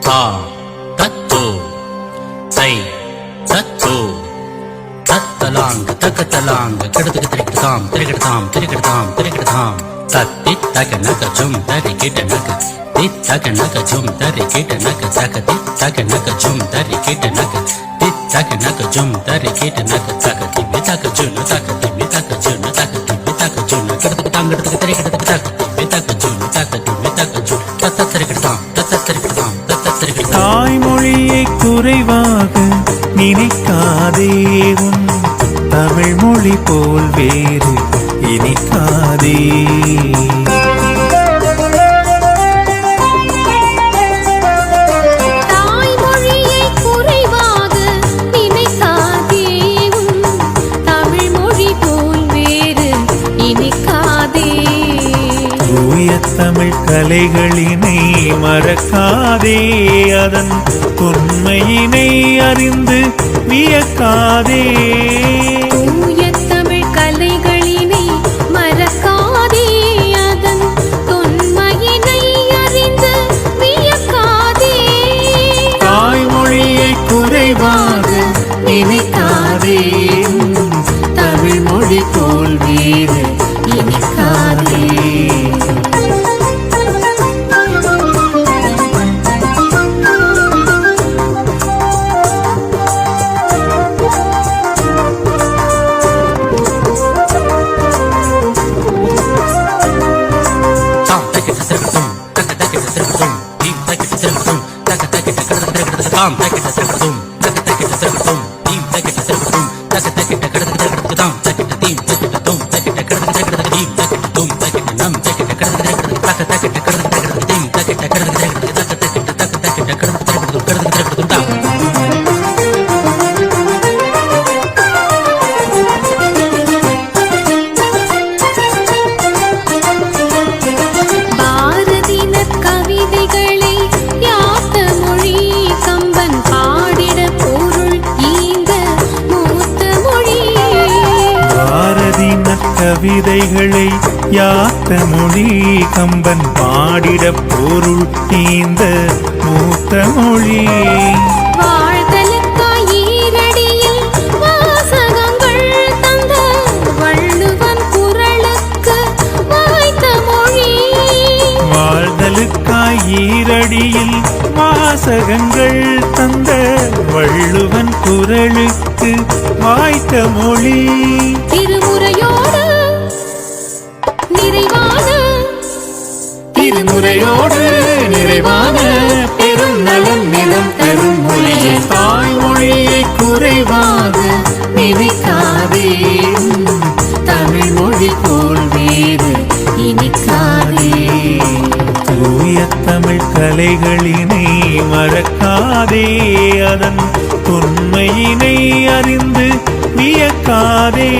தா தத்தோ சை தத்தோ தத்தலாங்க தக்கத்தலாங்க கிடத்துக்கு திரிக்கிட்டாம் திரிக்கிட்டாம் திரிக்கிட்டாம் திரிக்கிட்டாம் தத்தி தக நக ஜும் தரி கிட்ட நக தித்தக நக ஜும் தரி கிட்ட நக தக தித்தக நக ஜும் தரி கிட்ட நக தித்தக நக ஜும் தரி கிட்ட நக தக திம்மி தக ஜுன தக திம்மி தக ஜுன தக திம்மி தக ஜுன கிடத்துக்கு தாங்கடத்துக்கு திரிக்கிடத்துக்கு தக திம்மி தக ஜுன தக திம்மி தக ஜுன தத்த திரிக்கிட்டாம் தத்த திரிக்கிட்டாம் தத்த திரிக்கிட்டாம். தாய்மொழியை குறைவாக நினைக்காதே உன் தமிழ் மொழி போல் வேறு இனிக்காதே. தாய்மொழியை குறைவாக நினைக்காதே உன் தமிழ் மொழி போல் வேறு இனிக்காதே. தூய தமிழ் கலைகளினை மறக்காதே அதன் உண்மையினை அறிந்து வியக்காதே. தூய தமிழ் கலைகளினை மறக்காதே அதன் தொன்மையினை அறிந்து வியக்காதே. தாய்மொழியை குறைவாக நினைக்காதே தமிழ் மொழி போல் வேறு இனிக்காதே. தாம் தக்கிட்ட திரிக்கிட்டும் தக்க தக்கிட்ட திரிக்கிட்டும் தீம் தக்கிட்ட திரிக்கிட்டும் தக்க தக்கிட்ட கடத்துக்கு திரிக்கிட்டு தாம் தக்கிட்ட தீம் தக்கிட்ட தூம் தக்கிட்ட கடத்துக்கு திரிக்கிட்டு தீம் தக்கிட்ட தூம் தக்கிட்ட நம் தக்கிட்ட கடத்துக்கு திரிக்கிட்டு தக்க தக்கிட்ட கடத்துக்கு திரிக்கிட்டு தீம் தக்கிட்ட கடத்துக்கு திரிக்கிட்டு தக்க தக்கிட்ட கடத்துக்கு திரிக்கிட்டு தாம். பாரதியினர் கவிதைகளை யாத்த மொழி கம்பன் பாடிட பொருள் ஈந்த மூத்த மொழி. பாரதியினர் கவிதைகளை யாத்த மொழி கம்பன் பாடிட பொருள் ஈந்த மூத்த மொழி. வாழ்தலுக்காய் ஈரடியில் வாசகங்கள் தந்த வள்ளுவன் குரலுக்கு வாய்த்த மொழி. வாழ்தலுக்காய் ஈரடியில் வாசகங்கள் தந்த வள்ளுவன் குரலுக்கு வாய்த்த மொழி. திருமுறையோடு நிறைவான திருமுறையோடு நிறைவான பெரும் நலம் நிலம் தரும் மொழியை தாய்மொழியை குறைவாக நினைக்காதே தமிழ் மொழி போல் வேறு இனிக்காதே. தூய தமிழ் கலைகளினை மறக்காதே அதன் உண்மையினை அறிந்து வியக்காதே.